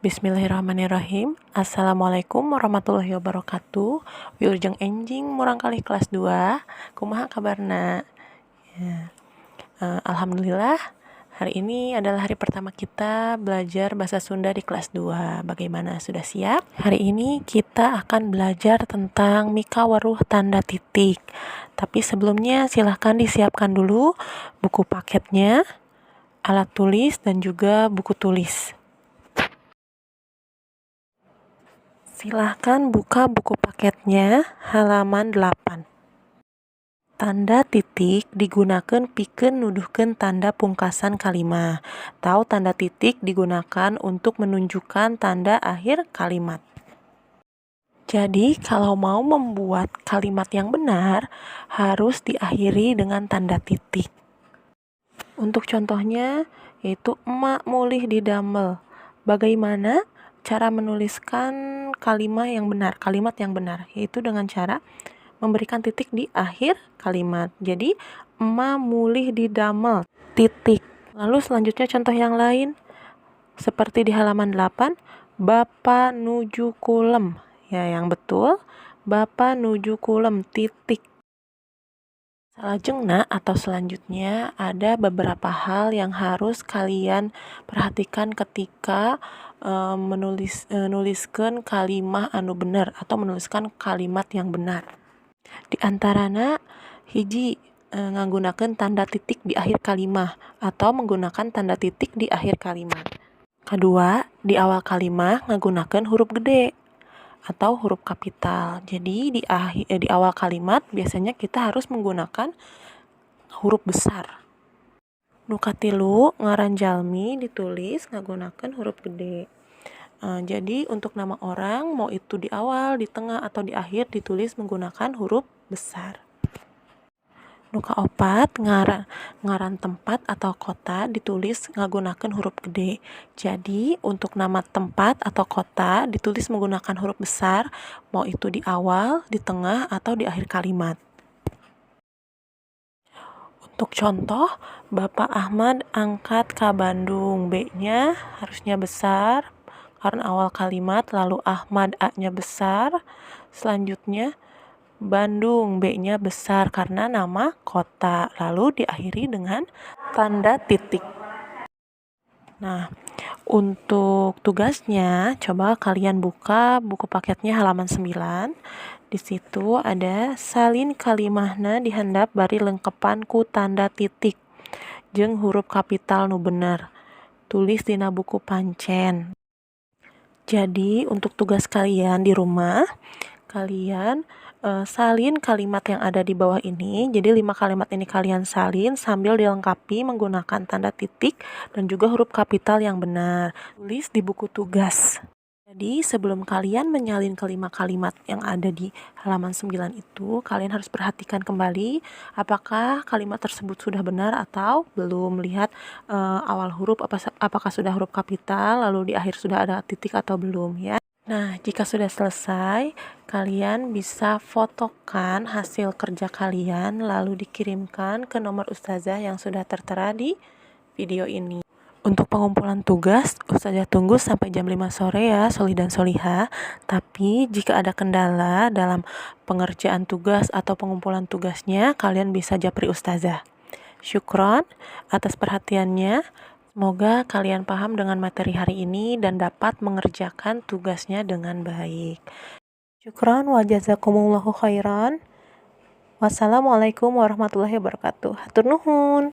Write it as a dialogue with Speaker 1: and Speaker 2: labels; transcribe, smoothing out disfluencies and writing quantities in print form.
Speaker 1: Bismillahirrahmanirrahim. Assalamualaikum warahmatullahi wabarakatuh. Wilujeng enjing murang kali kelas 2. Kumaha kabarna? Alhamdulillah, hari ini adalah hari pertama kita belajar bahasa Sunda di kelas 2. Bagaimana, sudah siap? Hari ini kita akan belajar tentang mika weruh tanda titik. Tapi sebelumnya silahkan disiapkan dulu buku paketnya, alat tulis, dan juga buku tulis. Silahkan buka buku paketnya halaman 8. Tanda titik digunakan pikeun nuduhkeun tanda pungkasan kalimat. Tahu tanda titik digunakan untuk menunjukkan tanda akhir kalimat. Jadi kalau mau membuat kalimat yang benar harus diakhiri dengan tanda titik. Untuk contohnya yaitu emak mulih didamel. Bagaimana cara menuliskan kalimat yang benar, yaitu dengan cara memberikan titik di akhir kalimat. Jadi emak mulih didamel, titik. Lalu selanjutnya contoh yang lain seperti di halaman 8, Bapa nuju kulem. Ya, yang betul, Bapa nuju kulem, titik. Salajengna atau selanjutnya ada beberapa hal yang harus kalian perhatikan ketika menuliskan kalimat anu benar atau menuliskan kalimat yang benar. Di antarana hiji nggunakeun tanda titik di akhir kalimat atau menggunakan tanda titik di akhir kalimat. Kedua, di awal kalimat nggunakeun huruf gede atau huruf kapital. Jadi di awal kalimat biasanya kita harus menggunakan huruf besar. Nu katilu, ngaran jalmi ditulis nggunakeun huruf gede. Jadi untuk nama orang mau itu di awal, di tengah, atau di akhir ditulis menggunakan huruf besar. Nu kaopat, ngaran tempat atau kota ditulis nggunakeun huruf gede. Jadi untuk nama tempat atau kota ditulis menggunakan huruf besar, mau itu di awal, di tengah, atau di akhir kalimat. Untuk contoh, Bapak Ahmad angkat ke Bandung. B-nya harusnya besar karena awal kalimat, lalu Ahmad A-nya besar. Selanjutnya Bandung, B-nya besar karena nama kota, lalu diakhiri dengan tanda titik. Nah, untuk tugasnya coba kalian buka buku paketnya halaman 9. Di situ ada salin kalimahna dihandap bari lengkepan ku tanda titik jeung huruf kapital nu bener. Tulis dina buku pancen. Jadi untuk tugas kalian di rumah, kalian salin kalimat yang ada di bawah ini. Jadi 5 kalimat ini kalian salin sambil dilengkapi menggunakan tanda titik dan juga huruf kapital yang benar. Tulis di buku tugas. Jadi sebelum kalian menyalin kelima kalimat yang ada di halaman 9 itu, kalian harus perhatikan kembali apakah kalimat tersebut sudah benar atau belum. Lihat awal huruf apakah sudah huruf kapital, lalu di akhir sudah ada titik atau belum ya. Nah, jika sudah selesai, kalian bisa fotokan hasil kerja kalian lalu dikirimkan ke nomor ustazah yang sudah tertera di video ini. Untuk pengumpulan tugas, ustazah tunggu sampai jam 5 sore ya, Solih dan Solihah. Tapi jika ada kendala dalam pengerjaan tugas atau pengumpulan tugasnya, kalian bisa japri ustazah. Syukron atas perhatiannya. Semoga kalian paham dengan materi hari ini dan dapat mengerjakan tugasnya dengan baik. Syukron wa jazakumullahu khairan. Wassalamualaikum warahmatullahi wabarakatuh. Hatur nuhun.